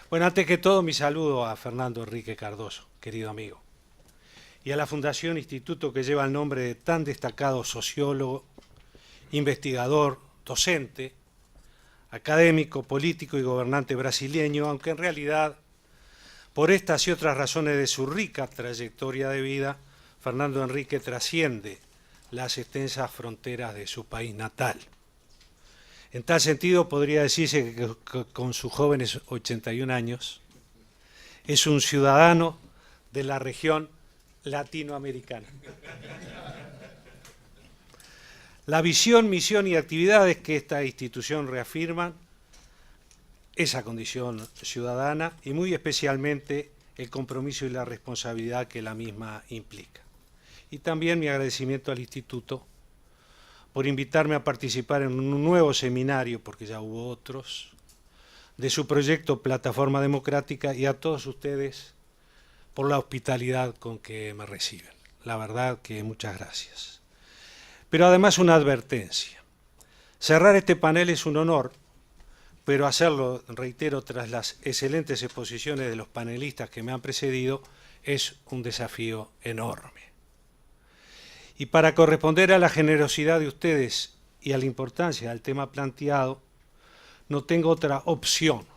Bueno, antes que todo, mi saludo a Fernando Enrique Cardoso, querido amigo, y a la Fundación Instituto que lleva el nombre de tan destacado sociólogo, investigador, docente, académico, político y gobernante brasileño, aunque en realidad, por estas y otras razones de su rica trayectoria de vida, Fernando Enrique trasciende las extensas fronteras de su país natal. En tal sentido, podría decirse que con sus jóvenes 81 años es un ciudadano de la región latinoamericana. La visión, misión y actividades que esta institución reafirman, esa condición ciudadana y muy especialmente el compromiso y la responsabilidad que la misma implica. Y también mi agradecimiento al Instituto por invitarme a participar en un nuevo seminario, porque ya hubo otros, de su proyecto Plataforma Democrática, y a todos ustedes por la hospitalidad con que me reciben. La verdad que muchas gracias. Pero además una advertencia. Cerrar este panel es un honor, pero hacerlo, reitero, tras las excelentes exposiciones de los panelistas que me han precedido, es un desafío enorme. Y para corresponder a la generosidad de ustedes y a la importancia del tema planteado, no tengo otra opción,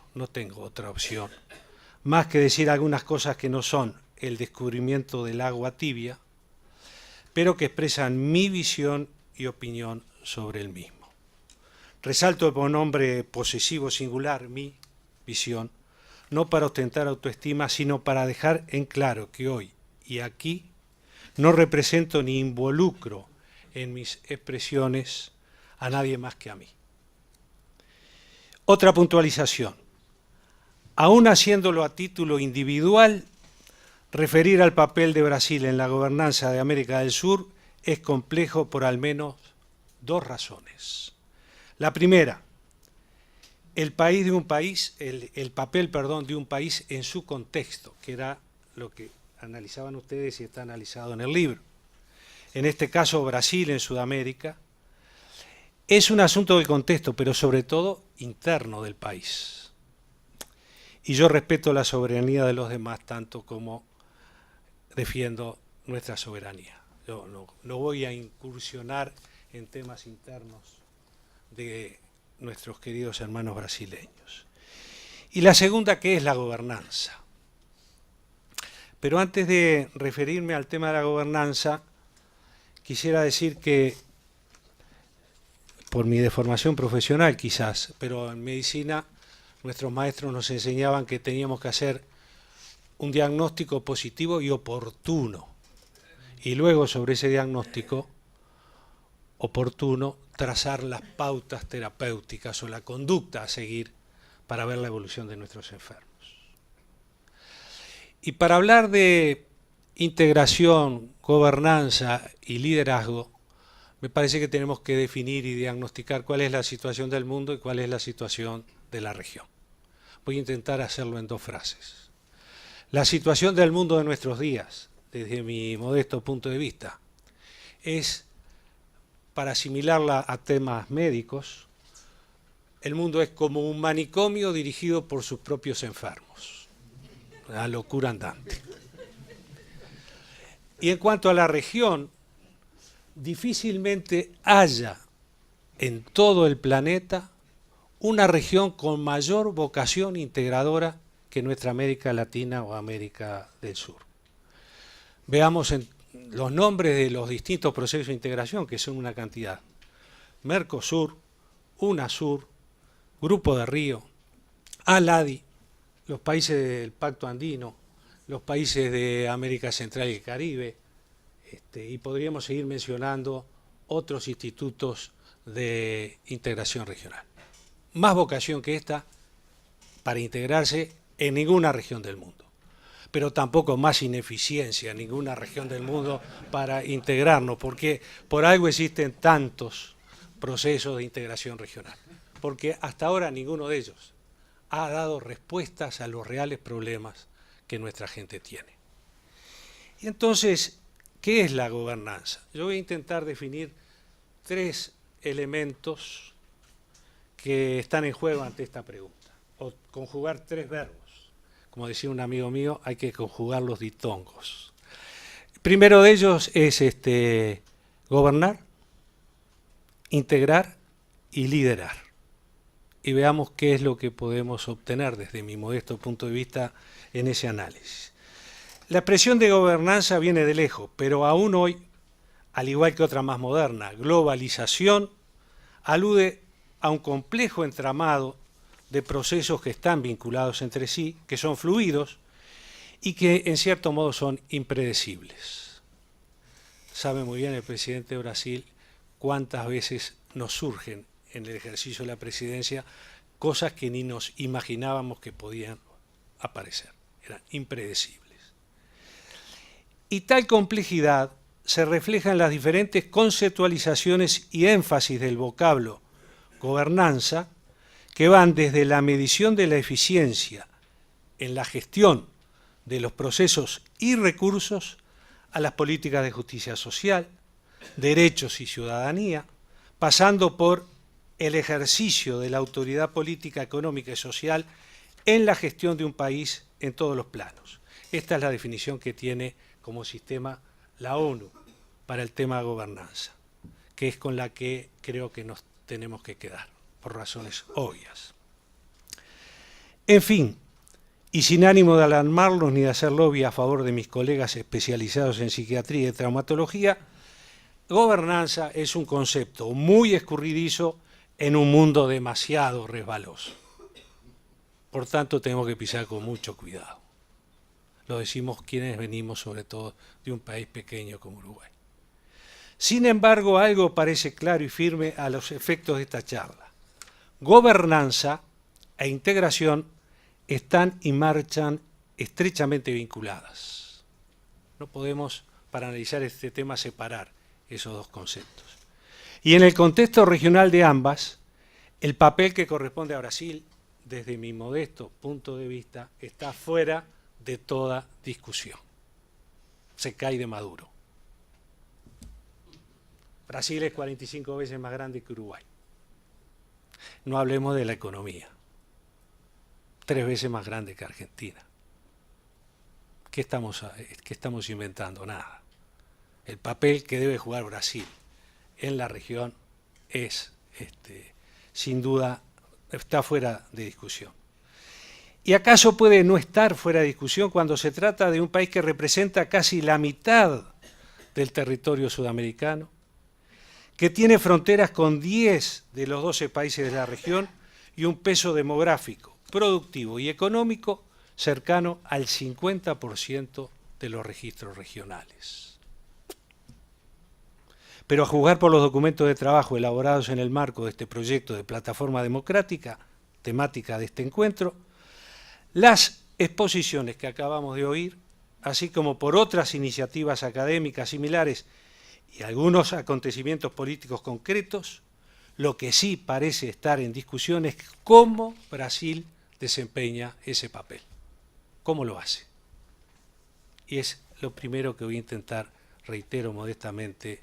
más que decir algunas cosas que no son el descubrimiento del agua tibia, pero que expresan mi visión y opinión sobre el mismo. Resalto el pronombre posesivo singular, mi visión, no para ostentar autoestima, sino para dejar en claro que hoy y aquí no represento ni involucro en mis expresiones a nadie más que a mí. Otra puntualización. Aún haciéndolo a título individual, referir al papel de Brasil en la gobernanza de América del Sur es complejo por al menos dos razones. La primera, el papel de un país en su contexto, que era lo que analizaban ustedes y está analizado en el libro. En este caso, Brasil en Sudamérica, es un asunto del contexto, pero sobre todo interno del país. Y yo respeto la soberanía de los demás tanto como defiendo nuestra soberanía. Yo no voy a incursionar en temas internos de nuestros queridos hermanos brasileños. Y la segunda, que es la gobernanza. Pero antes de referirme al tema de la gobernanza, quisiera decir que, por mi deformación profesional quizás, pero en medicina nuestros maestros nos enseñaban que teníamos que hacer un diagnóstico positivo y oportuno. Y luego sobre ese diagnóstico oportuno trazar las pautas terapéuticas o la conducta a seguir para ver la evolución de nuestros enfermos. Y para hablar de integración, gobernanza y liderazgo, me parece que tenemos que definir y diagnosticar cuál es la situación del mundo y cuál es la situación de la región. Voy a intentar hacerlo en dos frases. La situación del mundo de nuestros días, desde mi modesto punto de vista, es, para asimilarla a temas médicos, el mundo es como un manicomio dirigido por sus propios enfermos. La locura andante. Y en cuanto a la región, difícilmente haya en todo el planeta una región con mayor vocación integradora que nuestra América Latina o América del Sur. Veamos los nombres de los distintos procesos de integración, que son una cantidad. Mercosur, UNASUR, Grupo de Río, ALADI, los países del Pacto Andino, los países de América Central y el Caribe, y podríamos seguir mencionando otros institutos de integración regional. Más vocación que esta para integrarse en ninguna región del mundo, pero tampoco más ineficiencia en ninguna región del mundo para integrarnos, porque por algo existen tantos procesos de integración regional, porque hasta ahora ninguno de ellos ha dado respuestas a los reales problemas que nuestra gente tiene. Y entonces, ¿qué es la gobernanza? Yo voy a intentar definir tres elementos que están en juego ante esta pregunta, o conjugar tres verbos. como decía un amigo mío, hay que conjugar los diptongos. Primero de ellos es gobernar, integrar y liderar. Y veamos qué es lo que podemos obtener desde mi modesto punto de vista en ese análisis. La expresión de gobernanza viene de lejos, pero aún hoy, al igual que otra más moderna, globalización, alude a un complejo entramado de procesos que están vinculados entre sí, que son fluidos y que en cierto modo son impredecibles. Sabe muy bien el presidente de Brasil cuántas veces nos surgen en el ejercicio de la presidencia cosas que ni nos imaginábamos que podían aparecer, eran impredecibles. Y tal complejidad se refleja en las diferentes conceptualizaciones y énfasis del vocablo gobernanza, que van desde la medición de la eficiencia en la gestión de los procesos y recursos a las políticas de justicia social, derechos y ciudadanía, pasando por el ejercicio de la autoridad política, económica y social en la gestión de un país en todos los planos. Esta es la definición que tiene como sistema la ONU para el tema de gobernanza, que es con la que creo que nos tenemos que quedar, por razones obvias. En fin, y sin ánimo de alarmarlos ni de hacer lobby a favor de mis colegas especializados en psiquiatría y traumatología, gobernanza es un concepto muy escurridizo en un mundo demasiado resbaloso. Por tanto, tenemos que pisar con mucho cuidado. Lo decimos quienes venimos sobre todo de un país pequeño como Uruguay. Sin embargo, algo parece claro y firme a los efectos de esta charla. Gobernanza e integración están y marchan estrechamente vinculadas. No podemos, para analizar este tema, separar esos dos conceptos. Y en el contexto regional de ambas, el papel que corresponde a Brasil, desde mi modesto punto de vista, está fuera de toda discusión. Se cae de Maduro. Brasil es 45 veces más grande que Uruguay. No hablemos de la economía. 3 veces más grande que Argentina. ¿Qué estamos inventando? Nada. El papel que debe jugar Brasil en la región es, sin duda, está fuera de discusión. ¿Y acaso puede no estar fuera de discusión cuando se trata de un país que representa casi la mitad del territorio sudamericano, que tiene fronteras con 10 de los 12 países de la región y un peso demográfico, productivo y económico cercano al 50% de los registros regionales? Pero a juzgar por los documentos de trabajo elaborados en el marco de este proyecto de plataforma democrática, temática de este encuentro, las exposiciones que acabamos de oír, así como por otras iniciativas académicas similares y algunos acontecimientos políticos concretos, lo que sí parece estar en discusión es cómo Brasil desempeña ese papel, cómo lo hace. Y es lo primero que voy a intentar, reitero modestamente,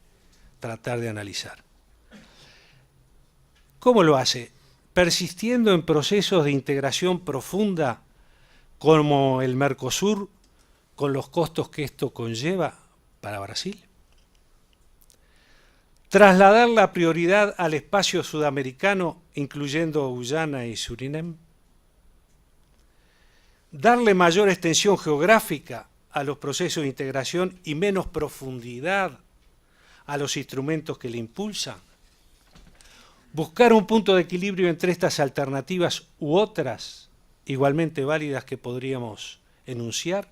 tratar de analizar. ¿Cómo lo hace? Persistiendo en procesos de integración profunda como el Mercosur, con los costos que esto conlleva para Brasil. Trasladar la prioridad al espacio sudamericano, incluyendo Guyana y Surinam. Darle mayor extensión geográfica a los procesos de integración y menos profundidad a los instrumentos que le impulsan. Buscar un punto de equilibrio entre estas alternativas u otras igualmente válidas que podríamos enunciar.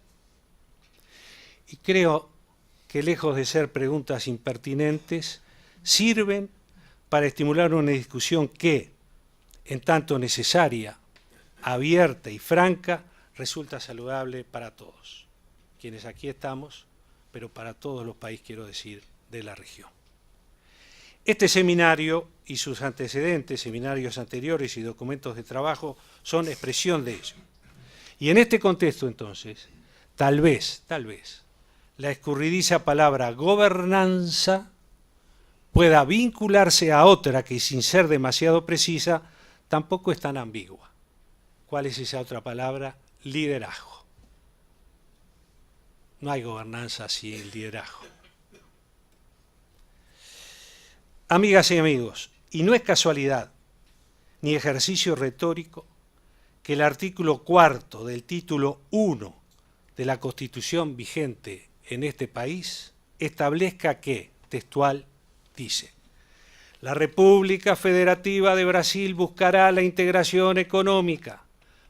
Y creo que lejos de ser preguntas impertinentes, sirven para estimular una discusión que, en tanto necesaria, abierta y franca, resulta saludable para todos. Quienes aquí estamos, pero para todos los países, quiero decir, de la región. Este seminario y sus antecedentes, seminarios anteriores y documentos de trabajo, son expresión de ello. Y en este contexto, entonces, tal vez, la escurridiza palabra gobernanza pueda vincularse a otra que, sin ser demasiado precisa, tampoco es tan ambigua. ¿Cuál es esa otra palabra? liderazgo. No hay gobernanza sin liderazgo. Amigas y amigos, y no es casualidad ni ejercicio retórico que el artículo 4 del título 1 de la Constitución vigente en este país establezca que, textual, dice: la República Federativa de Brasil buscará la integración económica,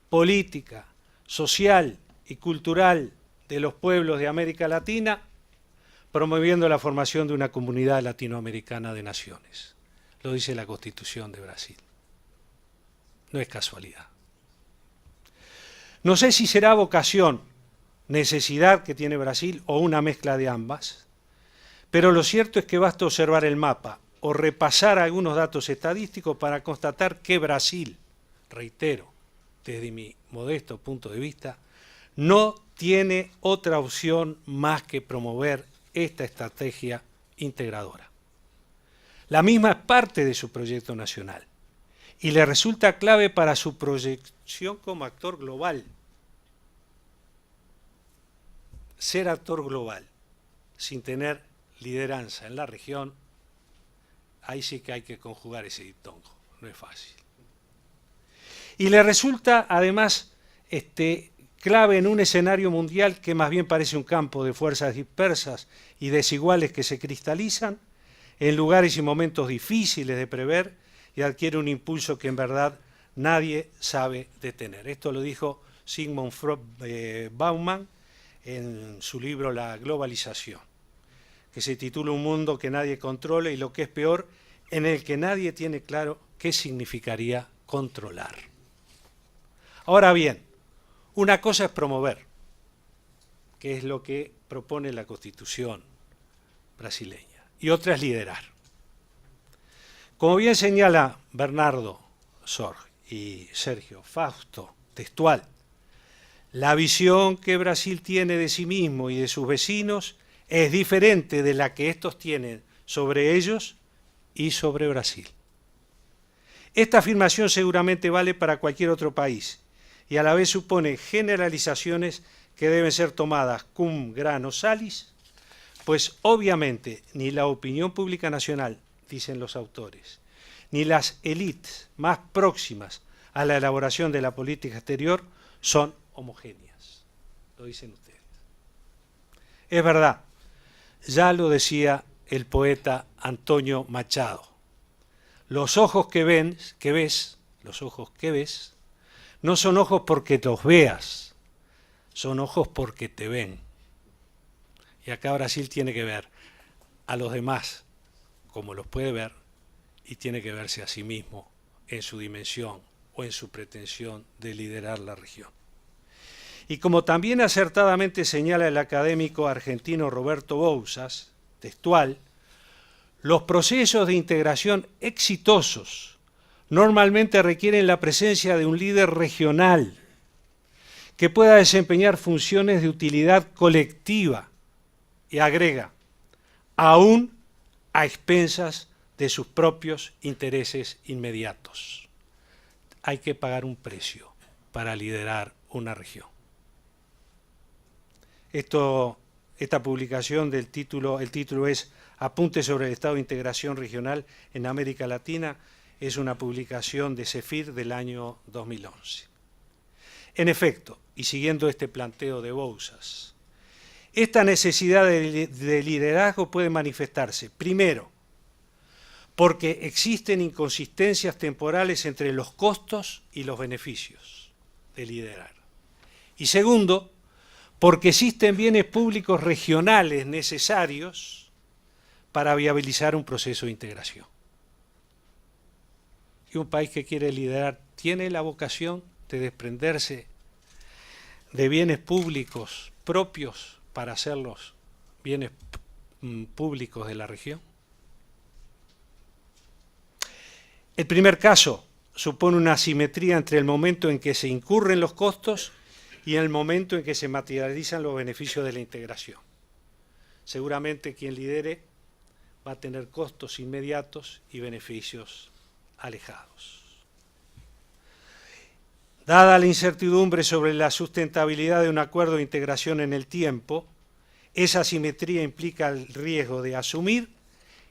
política, social y cultural de los pueblos de América Latina, promoviendo la formación de una comunidad latinoamericana de naciones. Lo dice la Constitución de Brasil. No es casualidad. No sé si será vocación, necesidad que tiene Brasil o una mezcla de ambas, pero lo cierto es que basta observar el mapa o repasar algunos datos estadísticos para constatar que Brasil, reitero, desde mi modesto punto de vista, no tiene otra opción más que promover esta estrategia integradora. La misma es parte de su proyecto nacional y le resulta clave para su proyección como actor global. Ser actor global sin tener lideranza en la región, ahí sí que hay que conjugar ese diptongo, no es fácil. Y le resulta además clave en un escenario mundial que más bien parece un campo de fuerzas dispersas y desiguales que se cristalizan en lugares y momentos difíciles de prever y adquiere un impulso que en verdad nadie sabe detener. Esto lo dijo Zygmunt Bauman en su libro La globalización, que se titula Un mundo que nadie controla y, lo que es peor, en el que nadie tiene claro qué significaría controlar. Ahora bien, una cosa es promover, que es lo que propone la Constitución brasileña, y otra es liderar. Como bien señala Bernardo Sorg y Sergio Fausto, textual, la visión que Brasil tiene de sí mismo y de sus vecinos es diferente de la que estos tienen sobre ellos y sobre Brasil. Esta afirmación seguramente vale para cualquier otro país y a la vez supone generalizaciones que deben ser tomadas cum grano salis, pues obviamente ni la opinión pública nacional, dicen los autores, ni las élites más próximas a la elaboración de la política exterior son homogéneas, lo dicen ustedes. Es verdad, ya lo decía el poeta Antonio Machado, los ojos que ves, los ojos que ves, no son ojos porque los veas, son ojos porque te ven. Y acá Brasil tiene que ver a los demás como los puede ver y tiene que verse a sí mismo en su dimensión o en su pretensión de liderar la región. Y como también acertadamente señala el académico argentino Roberto Bouzas, textual, los procesos de integración exitosos normalmente requieren la presencia de un líder regional que pueda desempeñar funciones de utilidad colectiva y agrega, aún a expensas de sus propios intereses inmediatos. Hay que pagar un precio para liderar una región. Esta publicación el título es Apuntes sobre el estado de integración regional en América Latina, es una publicación de CEFIR del año 2011. En efecto, y siguiendo este planteo de Bouzas, esta necesidad de liderazgo puede manifestarse, primero, porque existen inconsistencias temporales entre los costos y los beneficios de liderar. Y segundo, porque existen bienes públicos regionales necesarios para viabilizar un proceso de integración. Y un país que quiere liderar tiene la vocación de desprenderse de bienes públicos propios para hacerlos bienes públicos de la región. El primer caso supone una asimetría entre el momento en que se incurren los costos y el momento en que se materializan los beneficios de la integración. Seguramente quien lidere va a tener costos inmediatos y beneficios alejados. Dada la incertidumbre sobre la sustentabilidad de un acuerdo de integración en el tiempo, esa asimetría implica el riesgo de asumir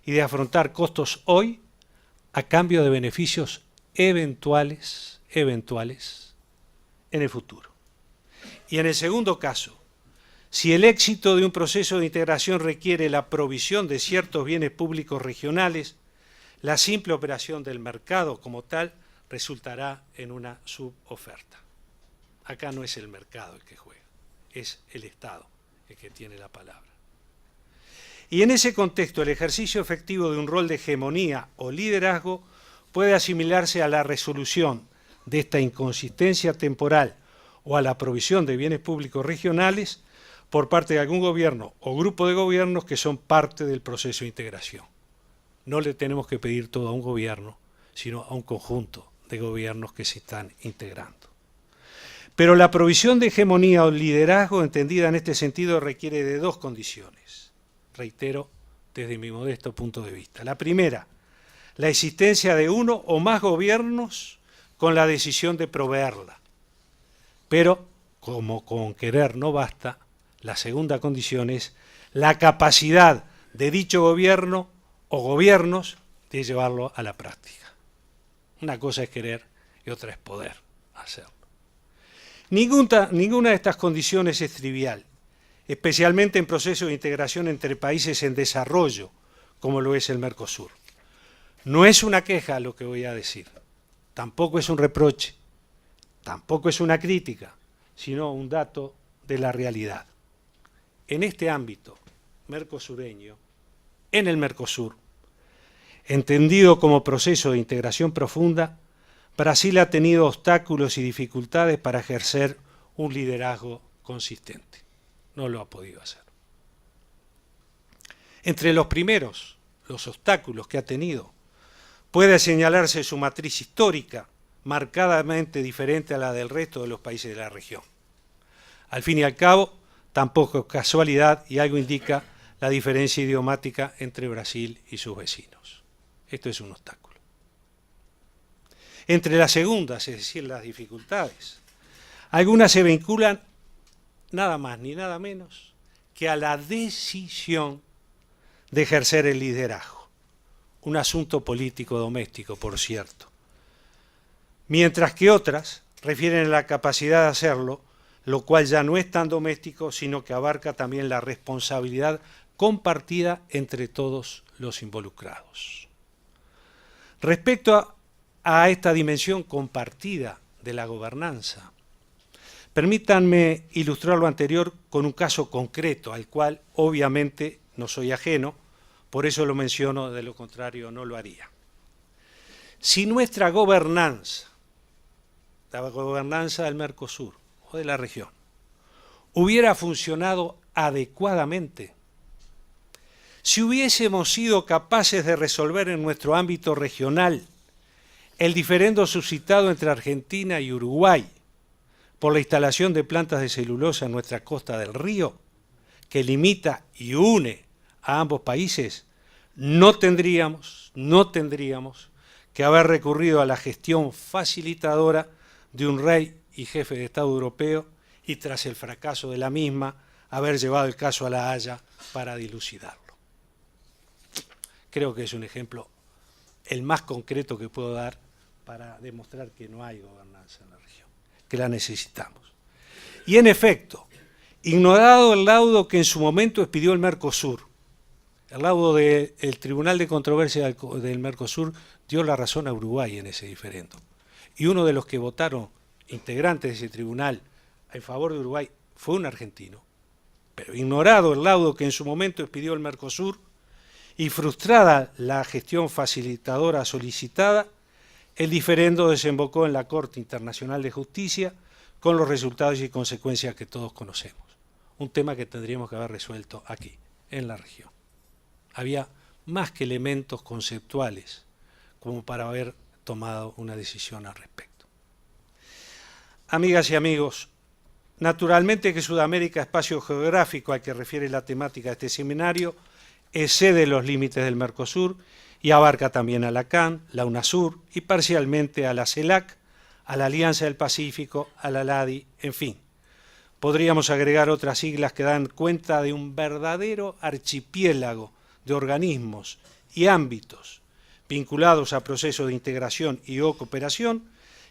y de afrontar costos hoy a cambio de beneficios eventuales en el futuro. Y en el segundo caso, si el éxito de un proceso de integración requiere la provisión de ciertos bienes públicos regionales, la simple operación del mercado como tal resultará en una suboferta. Acá no es el mercado el que juega, es el Estado el que tiene la palabra. Y en ese contexto, el ejercicio efectivo de un rol de hegemonía o liderazgo puede asimilarse a la resolución de esta inconsistencia temporal o a la provisión de bienes públicos regionales por parte de algún gobierno o grupo de gobiernos que son parte del proceso de integración. No le tenemos que pedir todo a un gobierno, sino a un conjunto de gobiernos que se están integrando. Pero la provisión de hegemonía o liderazgo, entendida en este sentido, requiere de dos condiciones. Reitero, desde mi modesto punto de vista. La primera, la existencia de uno o más gobiernos con la decisión de proveerla. Pero, como con querer no basta, la segunda condición es la capacidad de dicho gobierno o gobiernos de llevarlo a la práctica. Una cosa es querer y otra es poder hacerlo. Ninguna de estas condiciones es trivial, especialmente en procesos de integración entre países en desarrollo, como lo es el Mercosur. No es una queja lo que voy a decir, tampoco es un reproche, tampoco es una crítica, sino un dato de la realidad. En este ámbito mercosureño, en el Mercosur, entendido como proceso de integración profunda, Brasil ha tenido obstáculos y dificultades para ejercer un liderazgo consistente. No lo ha podido hacer. Entre los primeros, los obstáculos que ha tenido, puede señalarse su matriz histórica, marcadamente diferente a la del resto de los países de la región. Al fin y al cabo, tampoco es casualidad y algo indica la diferencia idiomática entre Brasil y sus vecinos. Esto es un obstáculo. Entre las segundas, es decir, las dificultades, algunas se vinculan nada más ni nada menos que a la decisión de ejercer el liderazgo. Un asunto político doméstico, por cierto. Mientras que otras refieren a la capacidad de hacerlo, lo cual ya no es tan doméstico, sino que abarca también la responsabilidad compartida entre todos los involucrados. Respecto a esta dimensión compartida de la gobernanza, permítanme ilustrar lo anterior con un caso concreto, al cual obviamente no soy ajeno, por eso lo menciono, de lo contrario no lo haría. Si nuestra gobernanza, la gobernanza del Mercosur o de la región, hubiera funcionado adecuadamente, si hubiésemos sido capaces de resolver en nuestro ámbito regional el diferendo suscitado entre Argentina y Uruguay por la instalación de plantas de celulosa en nuestra costa del río, que limita y une a ambos países, no tendríamos que haber recurrido a la gestión facilitadora de un rey y jefe de Estado europeo y, tras el fracaso de la misma, haber llevado el caso a La Haya para dilucidarlo. Creo que es un ejemplo el más concreto que puedo dar para demostrar que no hay gobernanza en la región, que la necesitamos. Y en efecto, ignorado el laudo que en su momento expidió el Mercosur, el laudo del Tribunal de Controversia del Mercosur dio la razón a Uruguay en ese diferendo. Y uno de los que votaron, integrantes de ese tribunal, en favor de Uruguay, fue un argentino. Pero ignorado el laudo que en su momento expidió el Mercosur y frustrada la gestión facilitadora solicitada, el diferendo desembocó en la Corte Internacional de Justicia con los resultados y consecuencias que todos conocemos. Un tema que tendríamos que haber resuelto aquí, en la región. Había más que elementos conceptuales como para haber tomado una decisión al respecto. Amigas y amigos, naturalmente que Sudamérica, espacio geográfico al que refiere la temática de este seminario, excede los límites del Mercosur y abarca también a la CAN, la UNASUR y parcialmente a la CELAC, a la Alianza del Pacífico, a la LADI, en fin. Podríamos agregar otras siglas que dan cuenta de un verdadero archipiélago de organismos y ámbitos vinculados a procesos de integración y o cooperación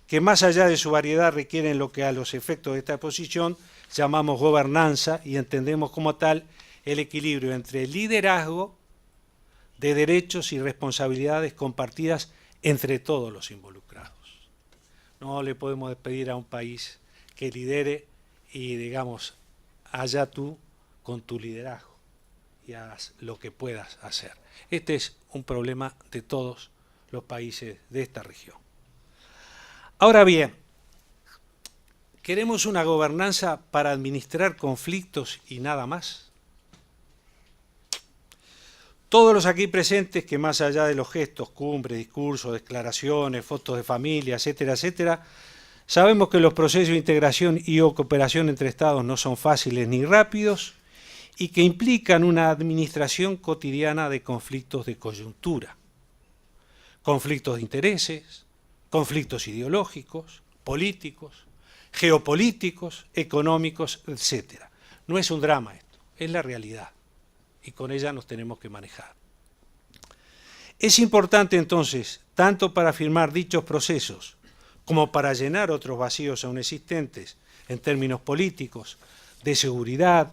que más allá de su variedad requieren lo que a los efectos de esta exposición llamamos gobernanza y entendemos como tal el equilibrio entre liderazgo de derechos y responsabilidades compartidas entre todos los involucrados. No le podemos pedir a un país que lidere y, digamos, allá tú con tu liderazgo y hagas lo que puedas hacer. Este es un problema de todos los países de esta región. Ahora bien, ¿queremos una gobernanza para administrar conflictos y nada más? Todos los aquí presentes que más allá de los gestos, cumbres, discursos, declaraciones, fotos de familia, etcétera, etcétera, sabemos que los procesos de integración y o cooperación entre Estados no son fáciles ni rápidos y que implican una administración cotidiana de conflictos de coyuntura, conflictos de intereses, conflictos ideológicos, políticos, geopolíticos, económicos, etcétera. No es un drama esto, es la realidad y con ella nos tenemos que manejar. Es importante entonces, tanto para afirmar dichos procesos como para llenar otros vacíos aún existentes en términos políticos, de seguridad,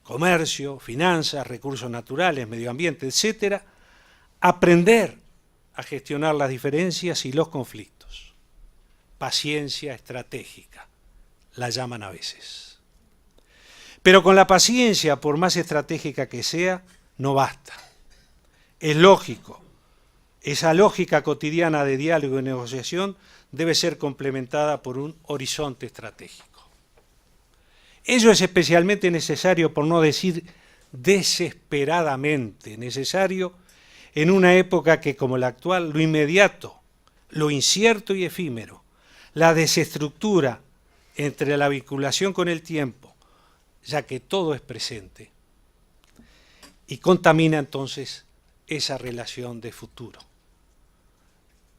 comercio, finanzas, recursos naturales, medio ambiente, etcétera, aprender a gestionar las diferencias y los conflictos. Paciencia estratégica, la llaman a veces. Pero con la paciencia, por más estratégica que sea, no basta. Es lógico, esa lógica cotidiana de diálogo y negociación debe ser complementada por un horizonte estratégico. Ello es especialmente necesario, por no decir desesperadamente necesario, en una época que, como la actual, lo inmediato, lo incierto y efímero, la desestructura entre la vinculación con el tiempo, ya que todo es presente, y contamina entonces esa relación de futuro.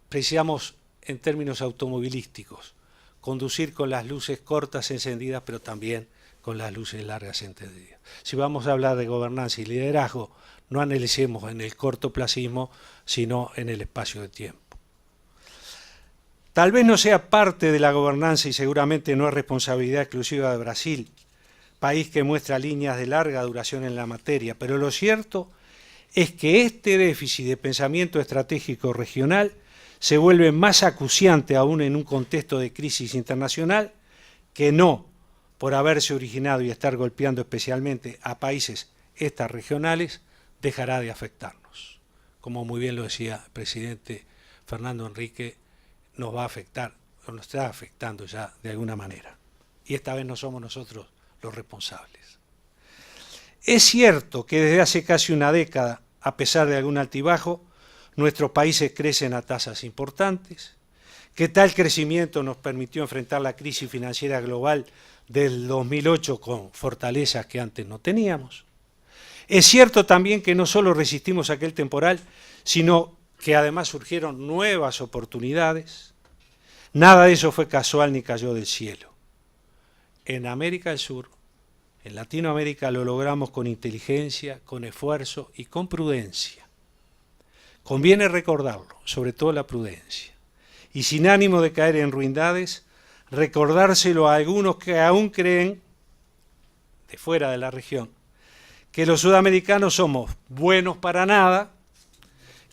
Precisamos, en términos automovilísticos, conducir con las luces cortas encendidas, pero también con las luces largas encendidas. Si vamos a hablar de gobernanza y liderazgo, no analicemos en el cortoplacismo, sino en el espacio de tiempo. Tal vez no sea parte de la gobernanza y seguramente no es responsabilidad exclusiva de Brasil, país que muestra líneas de larga duración en la materia, pero lo cierto es que este déficit de pensamiento estratégico regional se vuelve más acuciante aún en un contexto de crisis internacional que no por haberse originado y estar golpeando especialmente a países extrarregionales, dejará de afectarnos. Como muy bien lo decía el presidente Fernando Henrique, nos va a afectar, o nos está afectando ya de alguna manera. Y esta vez no somos nosotros los responsables. Es cierto que desde hace casi una década, a pesar de algún altibajo, nuestros países crecen a tasas importantes, que tal crecimiento nos permitió enfrentar la crisis financiera global del 2008 con fortalezas que antes no teníamos. Es cierto también que no solo resistimos aquel temporal, sino que además surgieron nuevas oportunidades. Nada de eso fue casual ni cayó del cielo. En América del Sur, en Latinoamérica lo logramos con inteligencia, con esfuerzo y con prudencia. Conviene recordarlo, sobre todo la prudencia. Y sin ánimo de caer en ruindades, recordárselo a algunos que aún creen, de fuera de la región, que los sudamericanos somos buenos para nada,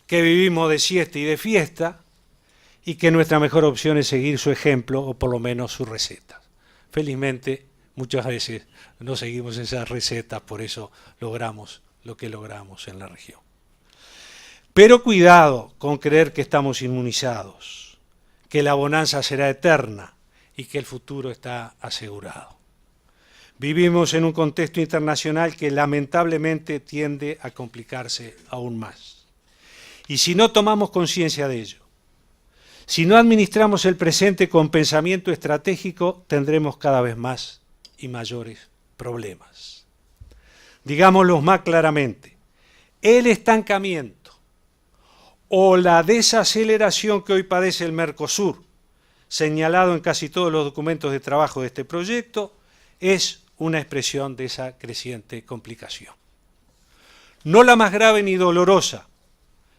que vivimos de siesta y de fiesta, y que nuestra mejor opción es seguir su ejemplo o por lo menos sus recetas. Felizmente, muchas veces no seguimos esas recetas, por eso logramos lo que logramos en la región. Pero cuidado con creer que estamos inmunizados, que la bonanza será eterna y que el futuro está asegurado. Vivimos en un contexto internacional que lamentablemente tiende a complicarse aún más. Y si no tomamos conciencia de ello, si no administramos el presente con pensamiento estratégico, tendremos cada vez más y mayores problemas. Digámoslo más claramente, el estancamiento o la desaceleración que hoy padece el Mercosur, señalado en casi todos los documentos de trabajo de este proyecto, es una expresión de esa creciente complicación. No la más grave ni dolorosa.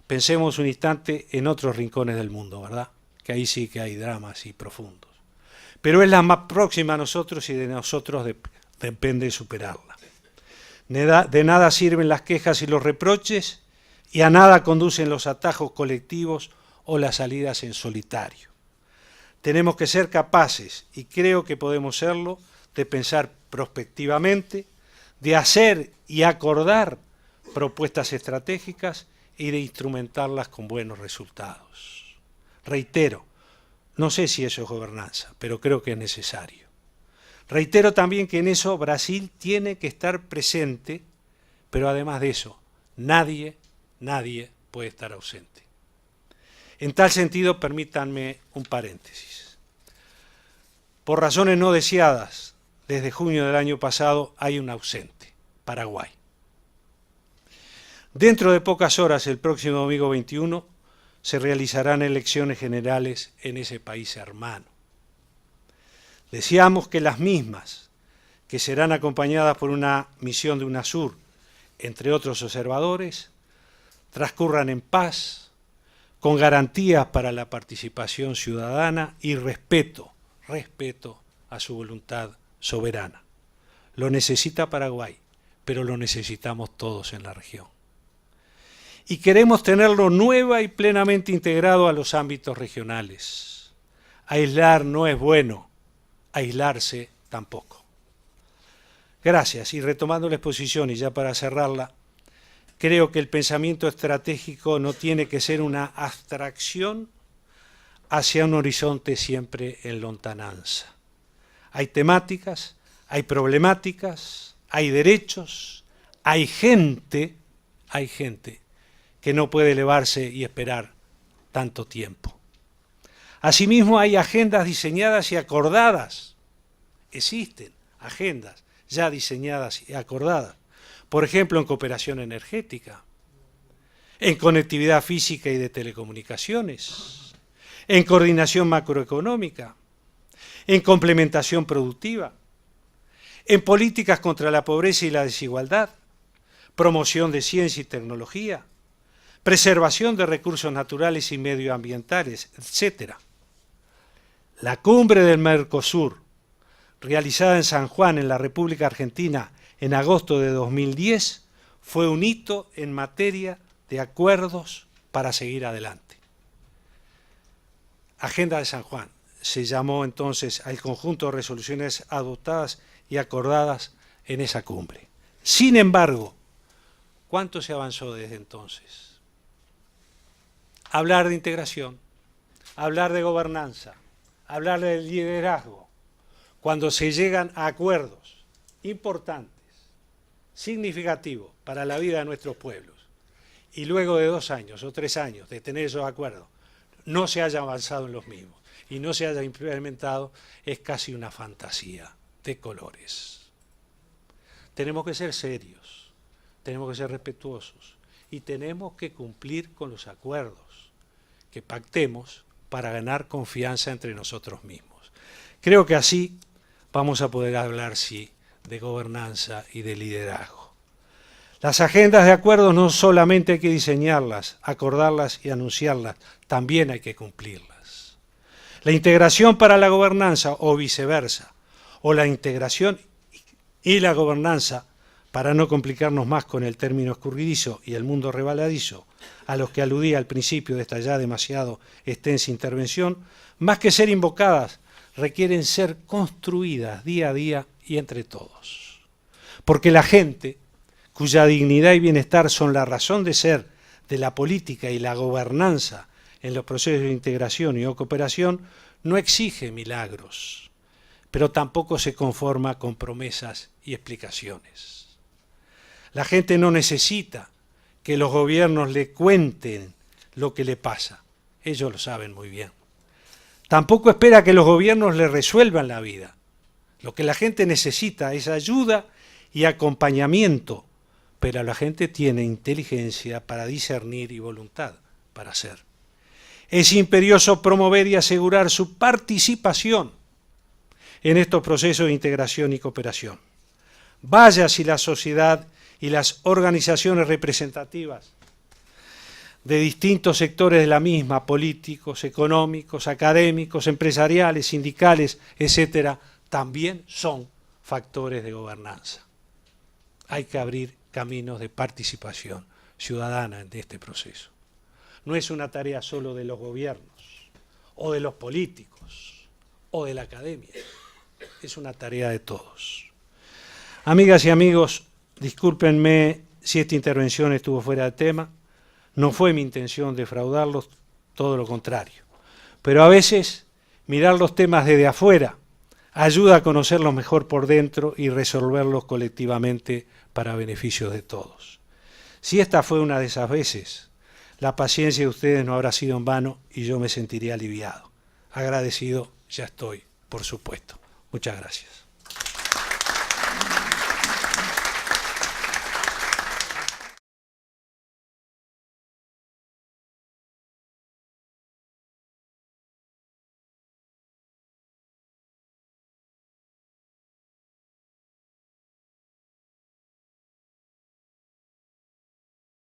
Pensemos un instante en otros rincones del mundo, ¿verdad? Que ahí sí que hay dramas y profundos. Pero es la más próxima a nosotros y de nosotros depende superarla. De nada sirven las quejas y los reproches y a nada conducen los atajos colectivos o las salidas en solitario. Tenemos que ser capaces, y creo que podemos serlo, de pensar prospectivamente, de hacer y acordar propuestas estratégicas y de instrumentarlas con buenos resultados. Reitero, no sé si eso es gobernanza, pero creo que es necesario. Reitero también que en eso Brasil tiene que estar presente, pero además de eso, nadie puede estar ausente. En tal sentido, permítanme un paréntesis. Por razones no deseadas, desde junio del año pasado hay un ausente, Paraguay. Dentro de pocas horas, el próximo domingo 21, se realizarán elecciones generales en ese país hermano. Deseamos que las mismas, que serán acompañadas por una misión de UNASUR, entre otros observadores, transcurran en paz, con garantías para la participación ciudadana y respeto a su voluntad soberana. Lo necesita Paraguay, pero lo necesitamos todos en la región. Y queremos tenerlo nueva y plenamente integrado a los ámbitos regionales. Aislar no es bueno, aislarse tampoco. Gracias. Y retomando la exposición, y ya para cerrarla, creo que el pensamiento estratégico no tiene que ser una abstracción hacia un horizonte siempre en lontananza. Hay temáticas, hay problemáticas, hay derechos, hay gente que no puede elevarse y esperar tanto tiempo. Asimismo, hay agendas diseñadas y acordadas. Existen agendas ya diseñadas y acordadas. Por ejemplo, en cooperación energética, en conectividad física y de telecomunicaciones, en coordinación macroeconómica, en complementación productiva, en políticas contra la pobreza y la desigualdad, promoción de ciencia y tecnología, preservación de recursos naturales y medioambientales, etc. La cumbre del Mercosur, realizada en San Juan, en la República Argentina, en agosto de 2010, fue un hito en materia de acuerdos para seguir adelante. Agenda de San Juan se llamó entonces al conjunto de resoluciones adoptadas y acordadas en esa cumbre. Sin embargo, ¿cuánto se avanzó desde entonces? Hablar de integración, hablar de gobernanza, hablar de liderazgo, cuando se llegan a acuerdos importantes, significativos para la vida de nuestros pueblos, y luego de 2 años o 3 años de tener esos acuerdos, no se haya avanzado en los mismos y no se haya implementado, es casi una fantasía de colores. Tenemos que ser serios, tenemos que ser respetuosos y tenemos que cumplir con los acuerdos que pactemos para ganar confianza entre nosotros mismos. Creo que así vamos a poder hablar, sí, de gobernanza y de liderazgo. Las agendas de acuerdos no solamente hay que diseñarlas, acordarlas y anunciarlas, también hay que cumplirlas. La integración para la gobernanza o viceversa, o la integración y la gobernanza, para no complicarnos más con el término escurridizo y el mundo rebaladizo, a los que aludía al principio de esta ya demasiado extensa intervención, más que ser invocadas, requieren ser construidas día a día y entre todos. Porque la gente, cuya dignidad y bienestar son la razón de ser de la política y la gobernanza en los procesos de integración y cooperación, no exige milagros, pero tampoco se conforma con promesas y explicaciones. La gente no necesita que los gobiernos le cuenten lo que le pasa, ellos lo saben muy bien. Tampoco espera que los gobiernos le resuelvan la vida. Lo que la gente necesita es ayuda y acompañamiento, pero la gente tiene inteligencia para discernir y voluntad para hacer. Es imperioso promover y asegurar su participación en estos procesos de integración y cooperación. Vaya si la sociedad y las organizaciones representativas de distintos sectores de la misma, políticos, económicos, académicos, empresariales, sindicales, etcétera, también son factores de gobernanza. Hay que abrir caminos de participación ciudadana en este proceso. No es una tarea solo de los gobiernos, o de los políticos, o de la academia. Es una tarea de todos. Amigas y amigos, discúlpenme si esta intervención estuvo fuera de tema. No fue mi intención defraudarlos, todo lo contrario. Pero a veces mirar los temas desde afuera ayuda a conocerlos mejor por dentro y resolverlos colectivamente para beneficio de todos. Si esta fue una de esas veces, la paciencia de ustedes no habrá sido en vano y yo me sentiría aliviado. Agradecido ya estoy, por supuesto. Muchas gracias.